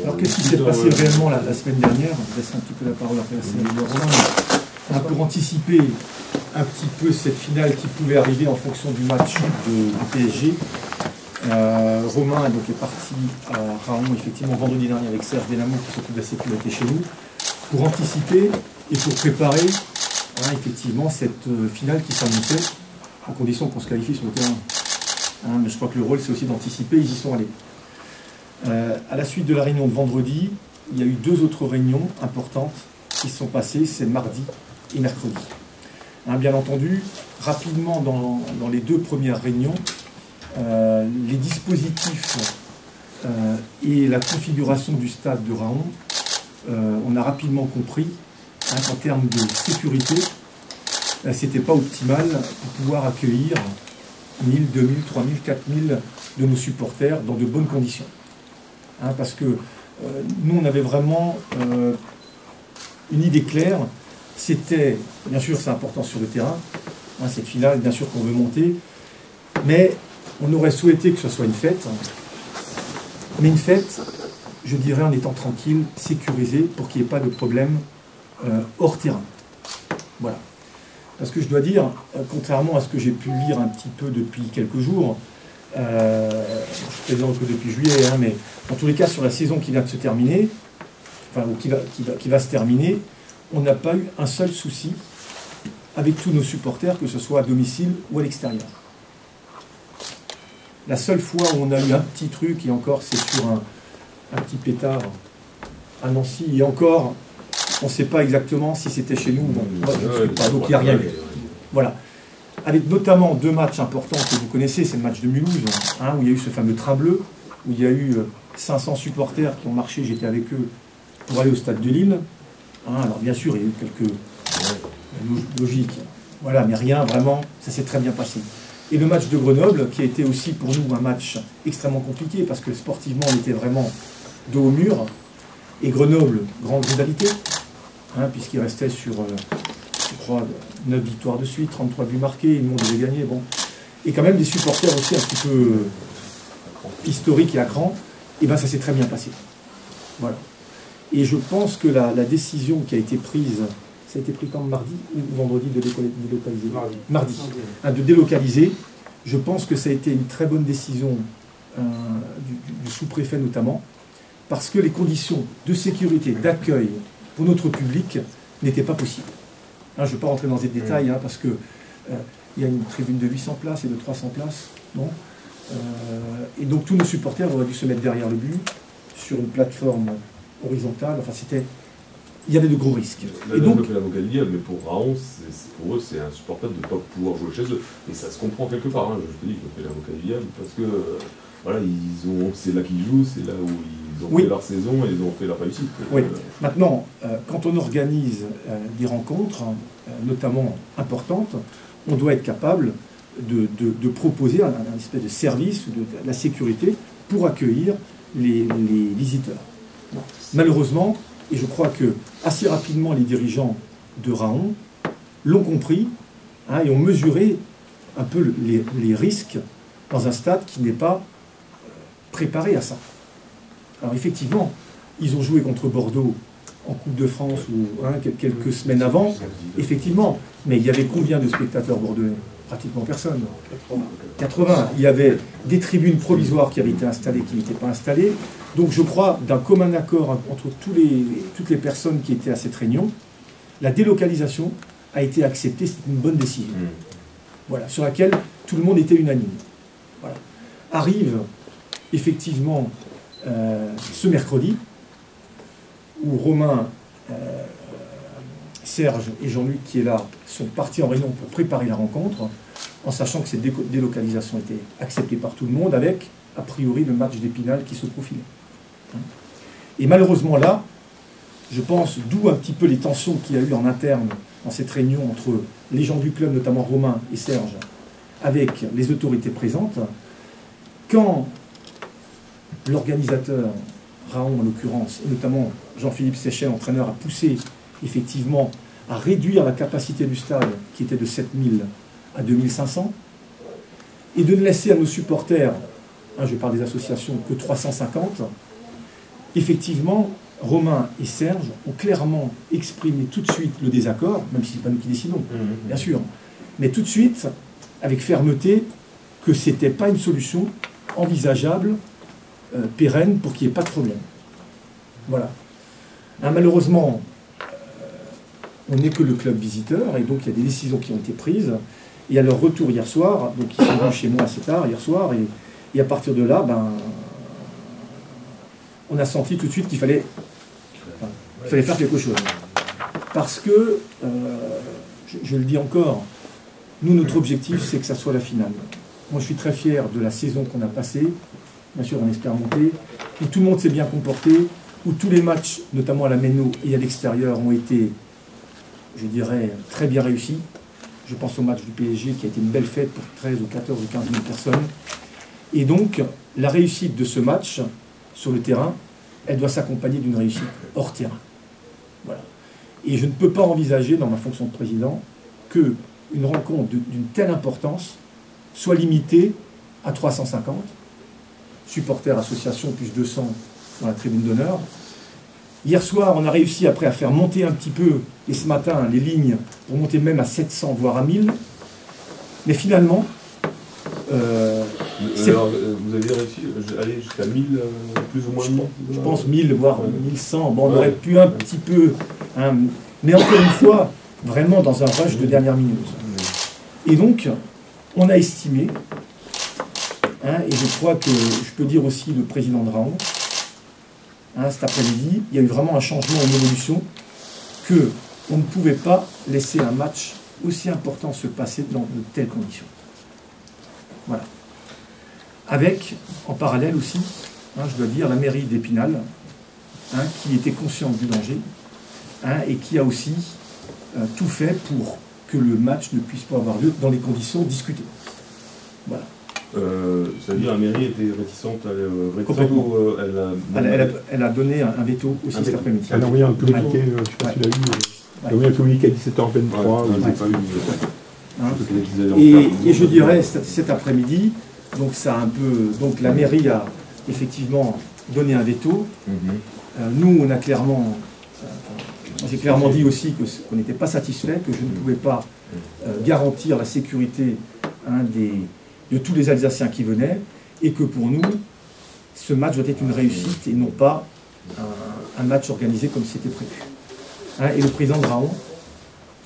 Alors qu'est-ce qui s'est passé réellement la semaine dernière? Je laisse un petit peu la parole après Romain. Pour anticiper un petit peu cette finale qui pouvait arriver en fonction du match du PSG. Romain donc, est parti à Raon effectivement vendredi dernier avec Serge Denamo qui s'occupe de la sécurité chez nous pour anticiper et pour préparer effectivement cette finale qui s'annonçait à condition qu'on se qualifie sur le terrain. Mais je crois que le rôle c'est aussi d'anticiper, ils y sont allés. À la suite de la réunion de vendredi, il y a eu 2 autres réunions importantes qui se sont passées, c'est mardi et mercredi. Bien entendu, rapidement dans les 2 premières réunions, les dispositifs et la configuration du stade de Raon, on a rapidement compris qu'en termes de sécurité, c'était pas optimal pour pouvoir accueillir 1000, 2000, 3000, 4000 de nos supporters dans de bonnes conditions. Parce que nous, on avait vraiment une idée claire. C'était, bien sûr, c'est important sur le terrain, cette finale, bien sûr qu'on veut monter, mais on aurait souhaité que ce soit une fête, mais une fête, je dirais, en étant tranquille, sécurisée, pour qu'il n'y ait pas de problème hors terrain. Voilà. Parce que je dois dire, contrairement à ce que j'ai pu lire un petit peu depuis quelques jours, je plaisante que depuis juillet, mais en tous les cas, sur la saison qui vient de se terminer, enfin, ou qui va se terminer, on n'a pas eu un seul souci avec tous nos supporters, que ce soit à domicile ou à l'extérieur. La seule fois où on a eu un petit truc, et encore c'est sur un petit pétard à Nancy, et encore, on ne sait pas exactement si c'était chez nous, donc il n'y a rien eu. Voilà. Avec notamment 2 matchs importants que vous connaissez, c'est le match de Mulhouse, où il y a eu ce fameux train bleu, où il y a eu 500 supporters qui ont marché, j'étais avec eux, pour aller au stade de Lille. Alors bien sûr, il y a eu quelques logiques, voilà, mais rien, vraiment, ça s'est très bien passé. Et le match de Grenoble, qui a été aussi pour nous un match extrêmement compliqué, parce que sportivement, on était vraiment dos au mur. Et Grenoble, grande rivalité, puisqu'il restait sur, je crois, 9 victoires de suite, 33 buts marqués, nous on devait gagner. Bon. Et quand même des supporters aussi un petit peu historiques et à cran, et bien ça s'est très bien passé. Voilà. Et je pense que la décision qui a été prise, ça a été pris quand mardi ou vendredi de délocaliser? Mardi. De délocaliser, je pense que ça a été une très bonne décision du sous-préfet notamment, parce que les conditions de sécurité, d'accueil pour notre public n'étaient pas possibles. Je ne vais pas rentrer dans ces détails, parce que il y a une tribune de 800 places et de 300 places, non et donc tous nos supporters auraient dû se mettre derrière le but, sur une plateforme horizontale, enfin c'était... Il y avait de gros risques. Là, donc, on fait la vocalisation, mais pour Raon, pour eux, c'est insupportable de ne pas pouvoir jouer chez eux. Et ça se comprend quelque part, je te dis qu'on fait la vocalisation, parce que voilà, c'est là qu'ils jouent, c'est là où ils ont fait leur saison et ils ont fait leur réussite. Oui. Maintenant, quand on organise des rencontres, notamment importantes, on doit être capable de proposer un espèce de service de la sécurité pour accueillir les visiteurs. Malheureusement, et je crois que assez rapidement les dirigeants de Raon l'ont compris et ont mesuré un peu les risques dans un stade qui n'est pas préparé à ça. Alors effectivement, ils ont joué contre Bordeaux en Coupe de France quelques semaines avant, effectivement, mais il y avait combien de spectateurs bordelais? Pratiquement personne. 80. Il y avait des tribunes provisoires qui avaient été installées, qui n'étaient pas installées. Donc je crois, d'un commun accord entre toutes les personnes qui étaient à cette réunion, la délocalisation a été acceptée, c'est une bonne décision. Voilà, sur laquelle tout le monde était unanime. Voilà. Arrive effectivement ce mercredi, où Romain, Serge et Jean-Luc, qui est là, sont partis en réunion pour préparer la rencontre, en sachant que cette délocalisation était acceptée par tout le monde, avec, a priori, le match d'Épinal qui se profilait. Et malheureusement là, je pense, d'où un petit peu les tensions qu'il y a eu en interne dans cette réunion entre les gens du club, notamment Romain et Serge, avec les autorités présentes, quand l'organisateur, Raon en l'occurrence, et notamment Jean-Philippe Séchel, entraîneur, a poussé effectivement à réduire la capacité du stade, qui était de 7000 à 2500, et de ne laisser à nos supporters, je parle des associations, que 350, effectivement, Romain et Serge ont clairement exprimé tout de suite le désaccord, même si ce n'est pas nous qui décidons, bien sûr, mais tout de suite, avec fermeté, que ce n'était pas une solution envisageable, pérenne, pour qu'il n'y ait pas de problème. Voilà. Malheureusement, on n'est que le club visiteur, et donc il y a des décisions qui ont été prises, et à leur retour hier soir, donc ils sont venus chez moi assez tard hier soir, et à partir de là, on a senti tout de suite qu'il fallait faire quelque chose. Parce que, je le dis encore, nous, notre objectif, c'est que ça soit la finale. Moi, je suis très fier de la saison qu'on a passée, bien sûr, on espère monter, où tout le monde s'est bien comporté, où tous les matchs, notamment à la Méno et à l'extérieur, ont été, je dirais, très bien réussis. Je pense au match du PSG, qui a été une belle fête pour 13 ou 14 ou 15 000 personnes. Et donc, la réussite de ce match, sur le terrain, elle doit s'accompagner d'une réussite hors terrain. Voilà. Et je ne peux pas envisager, dans ma fonction de président, qu'une rencontre d'une telle importance soit limitée à 350, supporters, associations, plus 200 dans la tribune d'honneur. Hier soir, on a réussi après à faire monter un petit peu, et ce matin, les lignes, pour monter même à 700, voire à 1000. Mais finalement... alors, vous avez réussi à aller jusqu'à 1000, plus ou moins 1000 Je pense 1000, voire 1100. Bon, on aurait pu un petit peu... mais encore une fois, vraiment dans un rush de dernière minute. Et donc, on a estimé, et je crois que je peux dire aussi le président de Raon, cet après-midi, il y a eu vraiment un changement, une évolution, qu'on ne pouvait pas laisser un match aussi important se passer dans de telles conditions. Voilà. Avec, en parallèle aussi, je dois dire, la mairie d'Épinal, qui était consciente du danger, et qui a aussi tout fait pour que le match ne puisse pas avoir lieu dans les conditions discutées. Voilà. C'est-à-dire la mairie était réticente, Complètement. ou elle a donné un veto aussi cet après-midi. Elle a envoyé un communiqué, je ne sais pas si tu l'as eu, elle a envoyé un communiqué à 17h23. Et je dirais cet après-midi, donc ça a un peu, donc la mairie a effectivement donné un veto. Nous, on a clairement, j'ai clairement dit aussi qu'on n'était pas satisfait, que je ne pouvais pas garantir la sécurité de tous les Alsaciens qui venaient, et que pour nous, ce match doit être une réussite et non pas un match organisé comme c'était prévu. Et le président de Raon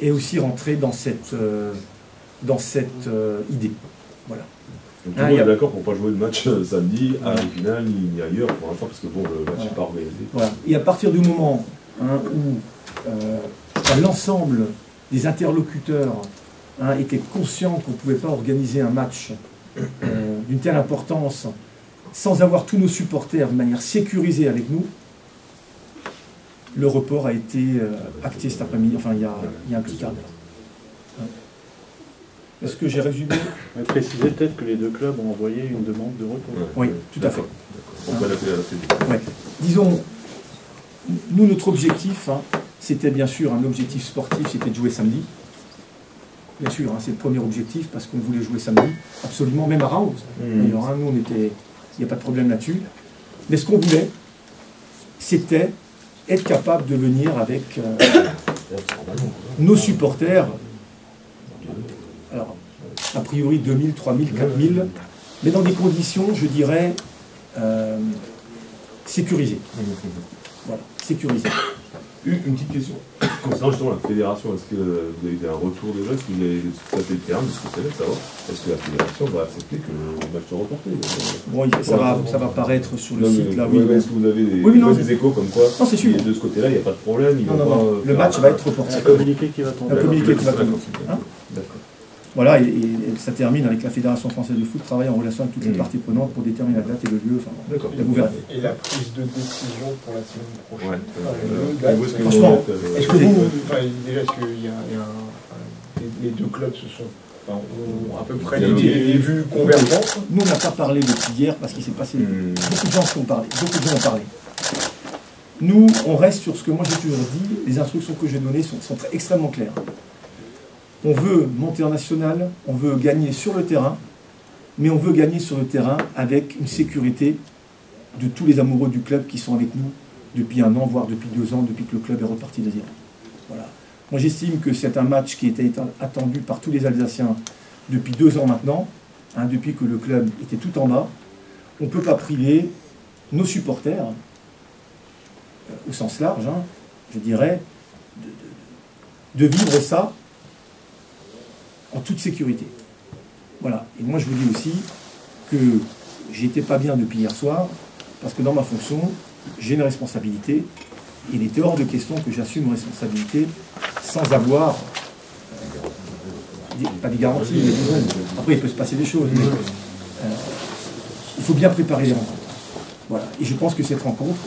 est aussi rentré dans cette idée. Voilà. Donc tout le monde est d'accord pour ne pas jouer le match samedi à Épinal ni ailleurs pour l'instant, parce que bon, le match n'est pas organisé. Voilà. Et à partir du moment où l'ensemble des interlocuteurs étaient conscients qu'on ne pouvait pas organiser un match d'une telle importance sans avoir tous nos supporters de manière sécurisée avec nous, le report a été acté cet après-midi, enfin il y a un petit quart d'heure. Est-ce que j'ai résumé? Préciser peut-être que les deux clubs ont envoyé une demande de report. Oui, tout à fait. Ouais. Disons, nous, notre objectif, c'était bien sûr un objectif sportif, c'était de jouer samedi. Bien sûr, c'est le premier objectif, parce qu'on voulait jouer samedi, absolument, même à Raon. D'ailleurs, nous, il n'y a pas de problème là-dessus. Mais ce qu'on voulait, c'était être capable de venir avec nos supporters, alors, a priori 2000, 3000, 4000, mais dans des conditions, je dirais, sécurisées. Voilà, sécurisées. Une petite question. Concernant justement la fédération, est-ce que vous avez eu un retour déjà? Est-ce que vous avez tapé le terrain de ce côté-là, savoir est-ce que la fédération va accepter que le match soit reporté? Bon, ça va paraître sur le site là. Oui, est-ce que vous avez des échos comme quoi? Non, c'est sûr. De ce côté-là, il n'y a pas de problème. Non. Le match va être reporté. Un communiqué qui va tomber. D'accord. Voilà, et ça termine avec la Fédération française de foot, travaille en relation avec toutes les parties prenantes pour déterminer la date et le lieu. Enfin, d'accord. Vous verrez. Et la prise de décision pour la semaine prochaine. Franchement, est-ce que déjà, est-ce qu'il y a les deux clubs ont à peu près des vues convergentes? Nous, on n'a pas parlé depuis hier parce qu'il s'est passé beaucoup de gens qui ont parlé. Beaucoup de gens ont parlé. Nous, on reste sur ce que moi j'ai toujours dit. Les instructions que j'ai données sont extrêmement claires. On veut monter en national, on veut gagner sur le terrain, mais on veut gagner sur le terrain avec une sécurité de tous les amoureux du club qui sont avec nous depuis 1 an, voire depuis 2 ans, depuis que le club est reparti de zéro. Voilà. Moi j'estime que c'est un match qui était attendu par tous les Alsaciens depuis 2 ans maintenant, hein, depuis que le club était tout en bas. On ne peut pas priver nos supporters, au sens large, hein, je dirais, de vivre ça en toute sécurité. Voilà. Et moi je vous dis aussi que j'étais pas bien depuis hier soir, parce que dans ma fonction, j'ai une responsabilité. Il était hors de question que j'assume une responsabilité sans avoir, pas des garanties, mais après il peut se passer des choses, mais il faut bien préparer les rencontres. Voilà. Et je pense que cette rencontre,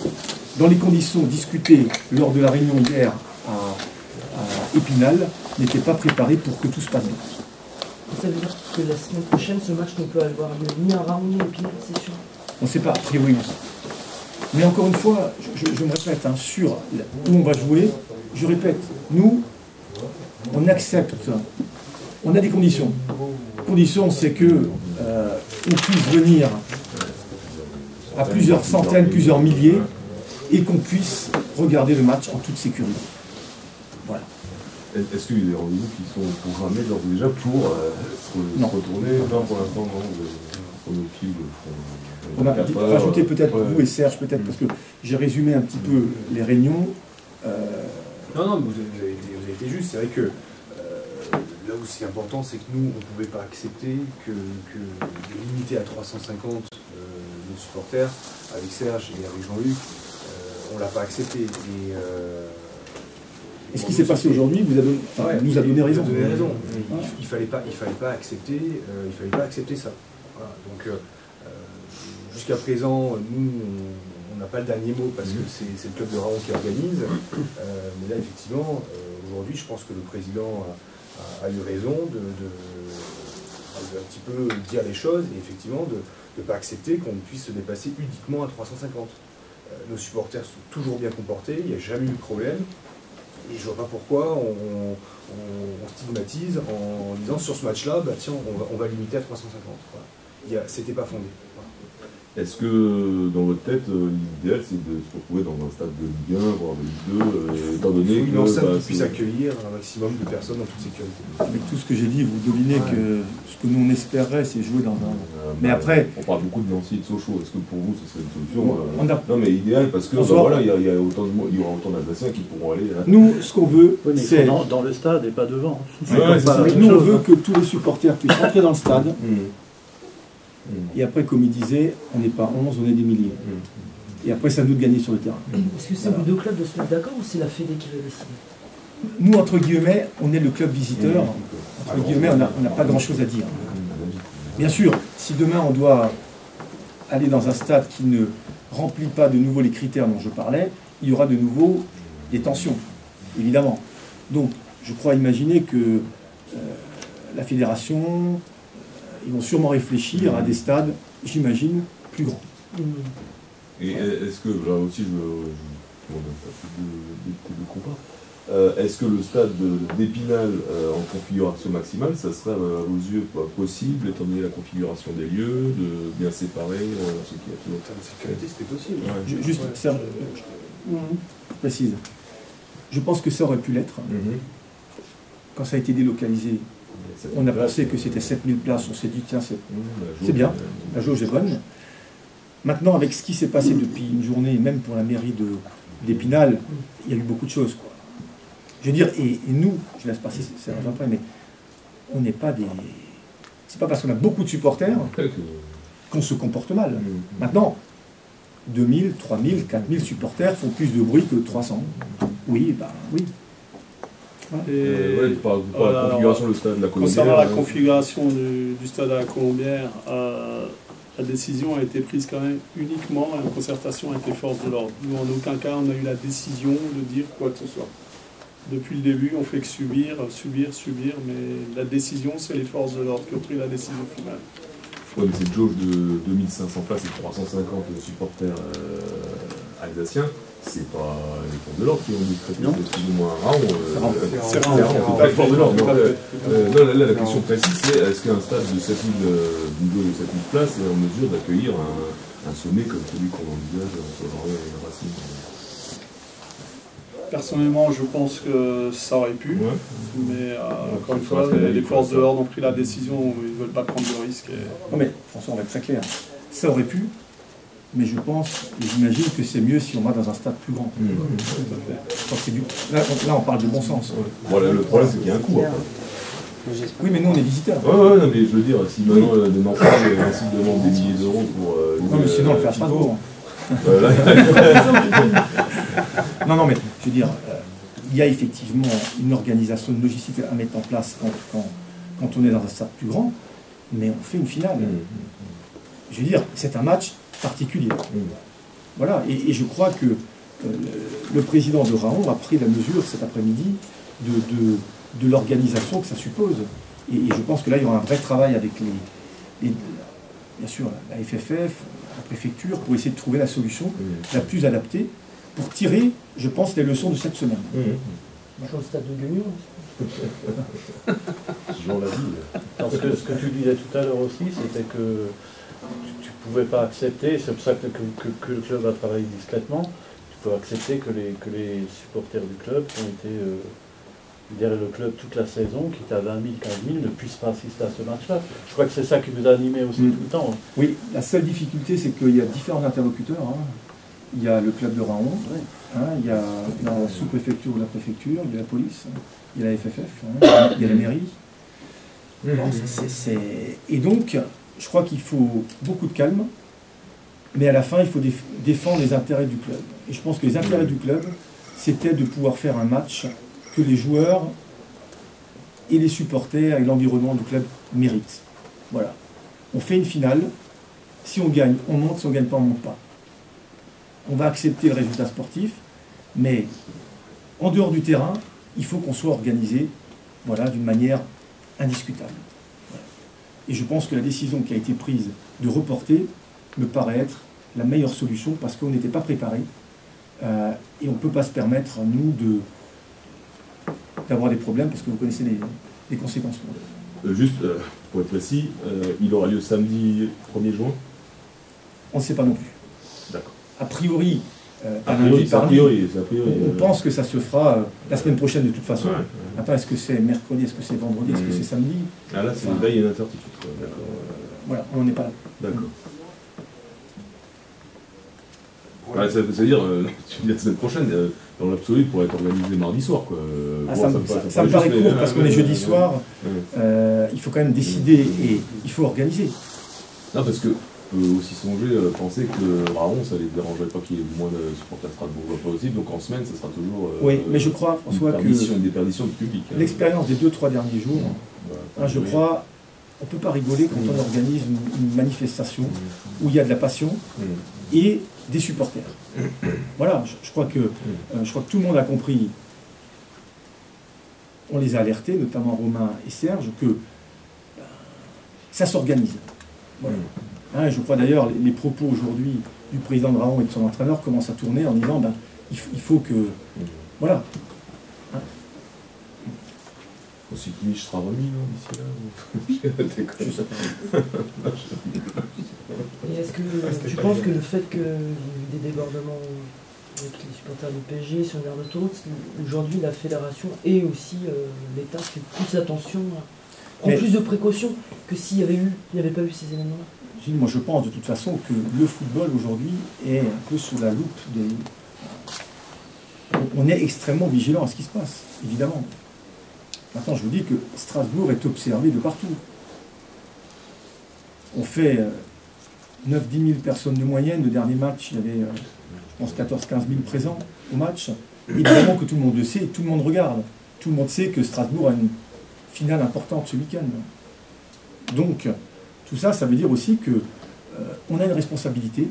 dans les conditions discutées lors de la réunion hier à Épinal, n'était pas préparée pour que tout se passe bien. Ça veut dire que la semaine prochaine, ce match ne peut avoir lieu ni à Raon ni à Épinal, c'est sûr. On ne sait pas, a priori. Mais encore une fois, je me répète, hein, sur où on va jouer, je répète, nous, on accepte, on a des conditions. Conditions, c'est que on puisse venir à plusieurs centaines, plusieurs milliers, et qu'on puisse regarder le match en toute sécurité. Voilà. Est-ce qu'il y a des rendez-vous qui sont programmés d'ores et déjà pour se retourner? Non, pour l'instant, non. On a rajouté peut-être pour vous et Serge, peut-être, parce que j'ai résumé un petit peu les réunions. Non, vous avez été juste. C'est vrai que là où c'est important, c'est que nous, on ne pouvait pas accepter que de limiter à 350 nos supporters, avec Serge et avec Jean-Luc, on ne l'a pas accepté. Et ce qui s'est passé aujourd'hui nous a donné raison. Il fallait pas accepter ça. Voilà. Donc jusqu'à présent, nous, on n'a pas le dernier mot parce que c'est le club de Raon qui organise. Mais là, effectivement, aujourd'hui, je pense que le président a eu raison de un petit peu dire les choses et effectivement de ne pas accepter qu'on puisse se dépasser uniquement à 350. Nos supporters sont toujours bien comportés, il n'y a jamais eu de problème. Et je ne vois pas pourquoi on stigmatise en disant sur ce match-là, bah tiens, on va limiter à 350. Voilà. C'était pas fondé. Voilà. Est-ce que dans votre tête, l'idéal c'est de se retrouver dans un stade de Ligue 1, voire de Ligue 2, étant donné une enceinte qui puisse accueillir un maximum de personnes en toute sécurité. Avec tout ce que j'ai dit, vous devinez que ce que nous on espérerait, c'est jouer dans un. Mais après. On parle beaucoup de Nancy et de Sochaux. Est-ce que pour vous, ce serait une solution Non, mais idéal parce que voilà, il y aura autant d'Alsaciens qui pourront aller. Là. Nous, ce qu'on veut, c'est. Dans le stade et pas devant. Nous, on veut que tous les supporters puissent rentrer dans le stade. Et après, comme il disait, on n'est pas 11, on est des milliers. Et après, c'est à nous de gagner sur le terrain. Est-ce que c'est vous deux clubs de se mettre d'accord ou c'est la Fédé qui va décider? Nous, entre guillemets, on est le club visiteur. Entre guillemets, on n'a pas grand-chose à dire. Bien sûr, si demain on doit aller dans un stade qui ne remplit pas de nouveau les critères dont je parlais, il y aura de nouveau des tensions, évidemment. Donc, je crois imaginer que la fédération... Ils vont sûrement réfléchir à des stades, j'imagine, plus grands. Et est-ce que, là aussi, est-ce que le stade d'Épinal en configuration maximale, ça serait à vos yeux possible, étant donné la configuration des lieux, de bien séparer ce qui est en termes de sécurité, c'était possible. Ouais. Juste, Serge, précise. Je pense que ça aurait pu l'être. Quand ça a été délocalisé, on a pensé que c'était 7000 places, on s'est dit tiens c'est bien, la jauge est bonne. Maintenant avec ce qui s'est passé depuis une journée, même pour la mairie d'Épinal, il y a eu beaucoup de choses. Quoi. Je veux dire, et nous, je laisse passer Serge après, mais on n'est pas des... C'est pas parce qu'on a beaucoup de supporters qu'on se comporte mal. Maintenant, 2000, 3000, 4000 supporters font plus de bruit que 300. Oui, oui. Par la configuration du stade de la Colombière. Concernant la configuration du stade à la Colombière, la décision a été prise quand même uniquement en concertation avec les forces de l'ordre. Nous, en aucun cas, on a eu la décision de dire quoi que ce soit. Depuis le début, on fait que subir, mais la décision, c'est les forces de l'ordre qui ont pris la décision finale. Oui, mais cette jauge de 2500 places et 350 supporters alsaciens, c'est pas les forces de l'ordre qui ont décrété plus ou moins Raon. C'est les forces de l'ordre. Là, la question précise, c'est est-ce qu'un stade de 7000 places est en mesure d'accueillir un sommet comme celui qu'on envisage entre Lorient et Racing. Personnellement, je pense que ça aurait pu, Ouais. mais encore une ça fois, reste les forces ça. de l'ordre ont pris la décision, ils ne veulent pas prendre de risques. Non mais François, on va être très clair. Ça aurait pu, mais je pense et j'imagine que c'est mieux si on va dans un stade plus grand. Je crois que c'est là, on parle de bon sens. Voilà, le problème, c'est qu'il y a un coût. Après. Oui, mais nous, on est visiteurs. Ouais, non, mais je veux dire, si maintenant des enfants ainsi demandent des milliers d'euros pour. Non, mais sinon, on le fait à Strasbourg. Non, mais je veux dire, il y a effectivement une organisation, une logistique à mettre en place quand on est dans un stade plus grand, mais on fait une finale. Je veux dire, c'est un match particulier. Voilà, et je crois que le président de Raon a pris la mesure cet après-midi de l'organisation que ça suppose. Et je pense que là, il y aura un vrai travail avec bien sûr, la FFF, la préfecture, pour essayer de trouver la solution la plus adaptée pour tirer, je pense, les leçons de cette semaine. Je au stade de Guignon. Jean l'a dit. Parce que ce que tu disais tout à l'heure aussi, c'était que tu ne pouvais pas accepter, c'est pour ça que le club a travaillé discrètement, tu peux accepter que les supporters du club qui ont été derrière le club toute la saison, qui étaient à 20 000, 15 000, ne puissent pas assister à ce match-là. Je crois que c'est ça qui vous a animé aussi tout le temps. Oui, la seule difficulté, c'est qu'il y a différents interlocuteurs. Il y a le club de Raon, il y a la sous-préfecture ou la préfecture, il y a la police, il y a la FFF, il y a la mairie. Et donc, je crois qu'il faut beaucoup de calme, mais à la fin, il faut défendre les intérêts du club. Et je pense que les intérêts du club, c'était de pouvoir faire un match que les joueurs et les supporters et l'environnement du club méritent. Voilà. On fait une finale. Si on gagne, on monte. Si on ne gagne pas, on ne monte pas. On va accepter le résultat sportif, mais en dehors du terrain, il faut qu'on soit organisé d'une manière indiscutable. Voilà. Et je pense que la décision qui a été prise de reporter me paraît être la meilleure solution parce qu'on n'était pas préparé et on ne peut pas se permettre, nous, d'avoir des problèmes parce que vous connaissez les conséquences. Juste, pour être précis, il aura lieu samedi 1er juin. On ne sait pas non plus. D'accord. A priori, on pense que ça se fera la semaine prochaine de toute façon. Attends, est-ce que c'est mercredi, est-ce que c'est vendredi, est-ce que c'est samedi? Ah là, là, il y a une incertitude. Voilà, on n'est pas là. D'accord. C'est-à-dire, tu dis la semaine prochaine, dans l'absolu, pour être organisé mardi soir. Quoi. Ça me paraît court parce qu'on est jeudi soir. Il faut quand même décider et il faut organiser. Non, parce que peut aussi songer, penser que Raon, ça ne les dérangerait pas qu'il y ait moins de supporters Strasbourg possible. Donc en semaine, ça sera toujours oui, mais je crois, François, une déperdition du public. L'expérience des 2-3 derniers jours, je crois, on ne peut pas rigoler quand on organise une manifestation où il y a de la passion et des supporters. Voilà, je crois que tout le monde a compris, on les a alertés, notamment Romain et Serge, que ça s'organise. Voilà. Je crois d'ailleurs les propos aujourd'hui du président de Raon et de son entraîneur commencent à tourner en disant il faut que... Voilà. Aussi Kimich sera remis d'ici là Je sais pas. Et est-ce que tu penses que le fait qu'il y ait eu des débordements avec les supporters du PSG sur l'aire d'autoroute, aujourd'hui la fédération et aussi l'État fait plus attention, prend plus de précautions que s'il n'y avait pas eu ces événements-là? Moi je pense de toute façon que le football aujourd'hui est un peu sous la loupe des... On est extrêmement vigilant à ce qui se passe, évidemment. Maintenant, je vous dis que Strasbourg est observé de partout. On fait 9-10 000 personnes de moyenne. Le dernier match, il y avait, je pense, 14-15 000 présents au match. Évidemment que tout le monde le sait, tout le monde regarde. Tout le monde sait que Strasbourg a une finale importante ce week-end. Donc, tout ça, ça veut dire aussi qu'on a une responsabilité.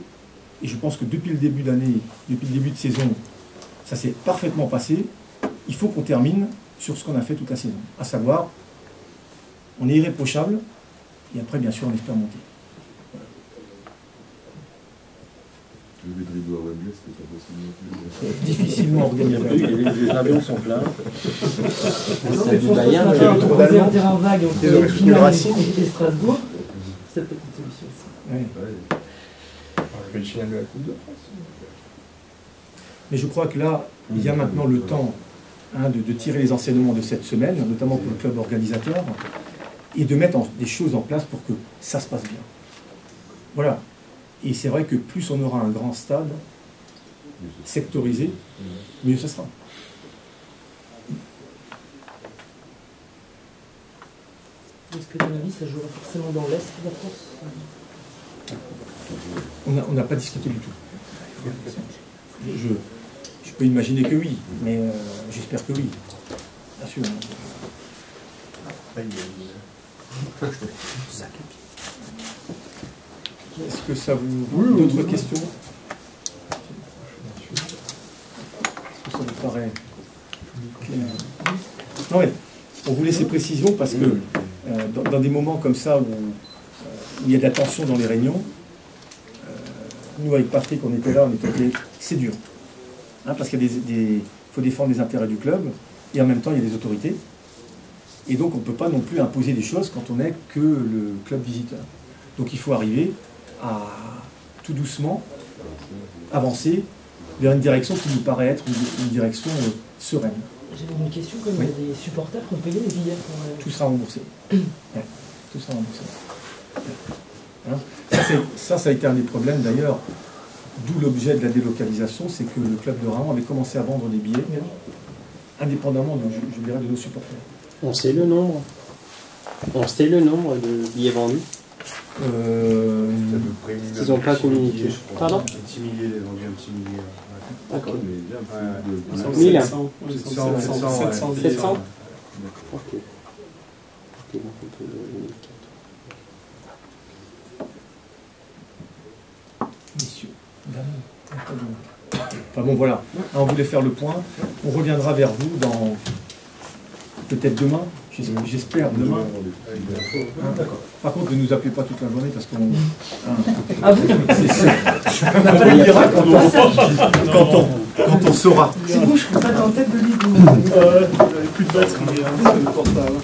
Et je pense que depuis le début d'année, depuis le début de saison, ça s'est parfaitement passé. Il faut qu'on termine sur ce qu'on a fait toute la saison. À savoir, on est irréprochable, et après, bien sûr, on espère monter. Le dribble à Wembley, c'était pas possible. Difficilement organisé. Les avions sont pleins. C'est du Bayern. Un terrain vague entre finale et Strasbourg. C'est peut-être une solution aussi. fait le final de la Coupe de France. Mais je crois que là, il y a maintenant le temps de tirer les enseignements de cette semaine, notamment pour le club organisateur, et de mettre des choses en place pour que ça se passe bien. Voilà. Et c'est vrai que plus on aura un grand stade sectorisé, mieux ce sera. Est-ce que, à ton avis, ça jouera forcément dans l'Est de la France? On n'a pas discuté du tout. Je peux imaginer que oui, mais j'espère que oui. Bien sûr. Est-ce que ça vous... D'autres questions? Est-ce que ça vous paraît clair? Non, ouais. On voulait ces précisions parce que dans des moments comme ça où il y a de la tension dans les réunions, nous avec Patrick, on était là, on était c'est dur. Parce qu'il faut défendre les intérêts du club et en même temps il y a des autorités. Et donc on ne peut pas non plus imposer des choses quand on n'est que le club visiteur. Donc il faut arriver à tout doucement avancer vers une direction qui nous paraît être une direction sereine. J'avais une question, comme il y a des supporters qui ont payé les billets. Tout sera remboursé. Ouais, tout sera remboursé. Ça a été un des problèmes d'ailleurs, d'où l'objet de la délocalisation, c'est que le club de Raon avait commencé à vendre des billets, indépendamment je dirais, de nos supporters. On sait le nombre. On sait le nombre de billets vendus. Ils n'ont pas communiqué. Pardon? Un petit millier, les vendus un petit millier. D'accord. 1000. 700. 700. Ok. Messieurs, enfin bon, voilà. On voulait faire le point. On reviendra vers vous dans peut-être demain. J'espère demain. Par contre, ne nous appelez pas toute la journée parce qu'on... Ah oui. On n'a pas le miracle quand on saura. C'est bon, je ne serai pas dans la tête de l'île. Plus de batterie, c'est le portable.